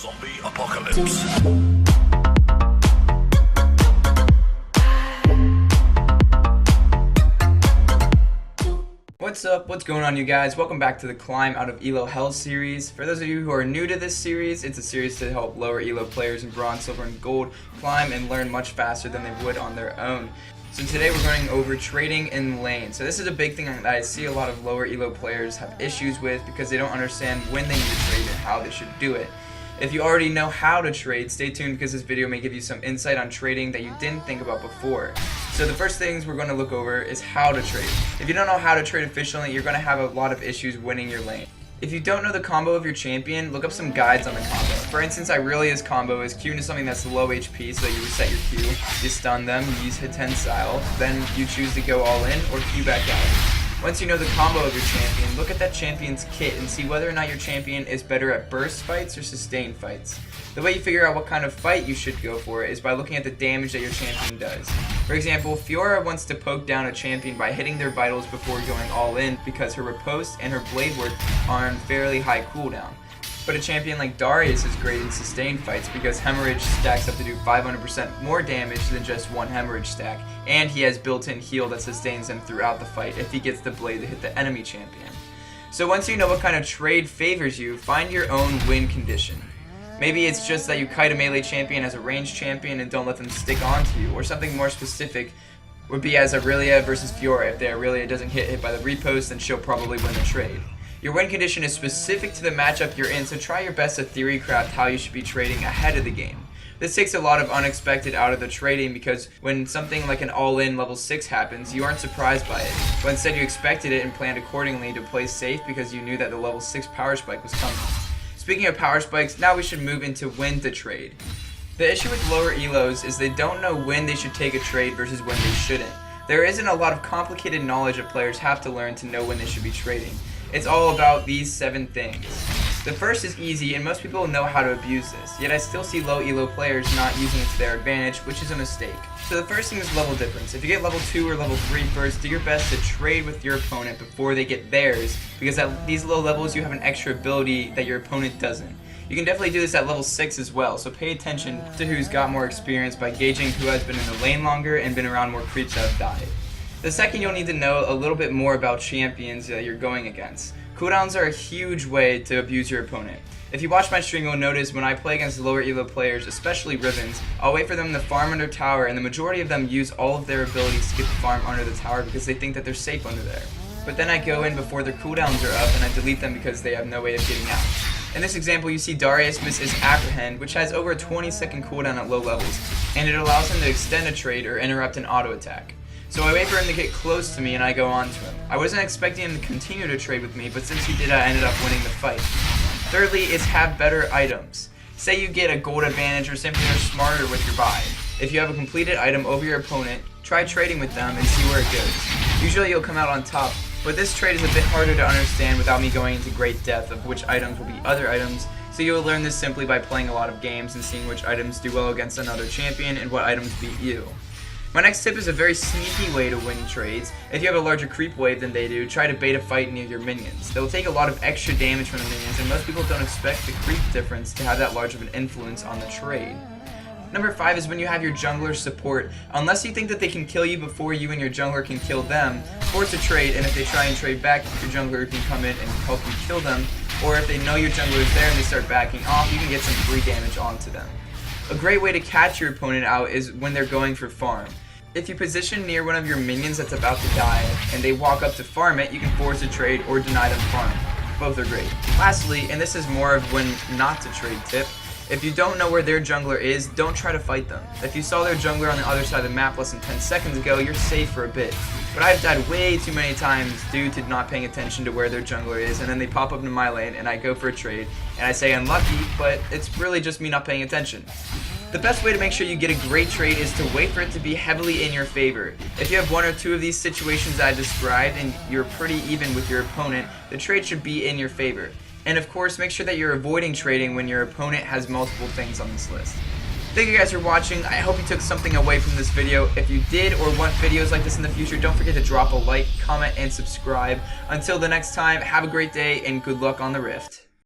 Zombie apocalypse. What's up? What's going on, you guys? Welcome back to the Climb Out of Elo Hell series. For those of you who are new to this series, it's a series to help lower Elo players in Bronze, Silver, and Gold climb and learn much faster than they would on their own. So today we're going over trading in lane. So this is a big thing that I see a lot of lower Elo players have issues with because they don't understand when they need to trade and how they should do it. If you already know how to trade, stay tuned because this video may give you some insight on trading that you didn't think about before. So the first things we're going to look over is how to trade. If you don't know how to trade efficiently, you're going to have a lot of issues winning your lane. If you don't know the combo of your champion, look up some guides on the combo. For instance, Irelia's combo is Q into something that's low HP, so you reset your Q, you stun them, you use hit 10 style, then you choose to go all in or Q back out. Once you know the combo of your champion, look at that champion's kit and see whether or not your champion is better at burst fights or sustained fights. The way you figure out what kind of fight you should go for is by looking at the damage that your champion does. For example, Fiora wants to poke down a champion by hitting their vitals before going all in because her riposte and her blade work are on fairly high cooldown. But a champion like Darius is great in sustained fights because hemorrhage stacks up to do 500% more damage than just one hemorrhage stack, and he has built-in heal that sustains him throughout the fight if he gets the blade to hit the enemy champion. So once you know what kind of trade favors you, find your own win condition. Maybe it's just that you kite a melee champion as a ranged champion and don't let them stick onto you, or something more specific would be as Irelia versus Fiora. If the Irelia doesn't get hit by the repost, then she'll probably win the trade. Your win condition is specific to the matchup you're in, so try your best to theory craft how you should be trading ahead of the game. This takes a lot of unexpected out of the trading because when something like an all-in level 6 happens, you aren't surprised by it, but instead you expected it and planned accordingly to play safe because you knew that the level 6 power spike was coming. Speaking of power spikes, now we should move into when to trade. The issue with lower elos is they don't know when they should take a trade versus when they shouldn't. There isn't a lot of complicated knowledge that players have to learn to know when they should be trading. It's all about these 7 things. The first is easy, and most people know how to abuse this, yet I still see low elo players not using it to their advantage, which is a mistake. So the first thing is level difference. If you get level 2 or level 3 first, do your best to trade with your opponent before they get theirs, because at these low levels you have an extra ability that your opponent doesn't. You can definitely do this at level 6 as well, so pay attention to who's got more experience by gauging who has been in the lane longer and been around more creeps that have died. The second, you'll need to know a little bit more about champions that you're going against. Cooldowns are a huge way to abuse your opponent. If you watch my stream, you'll notice when I play against lower elo players, especially Ribbons, I'll wait for them to farm under tower, and the majority of them use all of their abilities to get the farm under the tower because they think that they're safe under there. But then I go in before their cooldowns are up and I delete them because they have no way of getting out. In this example, you see Darius misses Apprehend, which has over a 20-second cooldown at low levels, and it allows him to extend a trade or interrupt an auto attack. So I wait for him to get close to me and I go on to him. I wasn't expecting him to continue to trade with me, but since he did, I ended up winning the fight. Thirdly is have better items. Say you get a gold advantage or simply are smarter with your buy. If you have a completed item over your opponent, try trading with them and see where it goes. Usually you'll come out on top, but this trade is a bit harder to understand without me going into great depth of which items will be other items, so you'll learn this simply by playing a lot of games and seeing which items do well against another champion and what items beat you. My next tip is a very sneaky way to win trades. If you have a larger creep wave than they do, try to bait a fight near your minions. They'll take a lot of extra damage from the minions, and most people don't expect the creep difference to have that large of an influence on the trade. Number 5 is when you have your jungler support. Unless you think that they can kill you before you and your jungler can kill them, force a trade, and if they try and trade back, your jungler can come in and help you kill them, or if they know your jungler is there and they start backing off, you can get some free damage onto them. A great way to catch your opponent out is when they're going for farm. If you position near one of your minions that's about to die and they walk up to farm it, you can force a trade or deny them farm. Both are great. Lastly, and this is more of when not to trade tip, if you don't know where their jungler is, don't try to fight them. If you saw their jungler on the other side of the map less than 10 seconds ago, you're safe for a bit. But I've died way too many times due to not paying attention to where their jungler is, and then they pop up into my lane and I go for a trade, and I say unlucky, but it's really just me not paying attention. The best way to make sure you get a great trade is to wait for it to be heavily in your favor. If you have 1 or 2 of these situations I described and you're pretty even with your opponent, the trade should be in your favor. And of course, make sure that you're avoiding trading when your opponent has multiple things on this list. Thank you guys for watching. I hope you took something away from this video. If you did or want videos like this in the future, don't forget to drop a like, comment, and subscribe. Until the next time, have a great day and good luck on the Rift.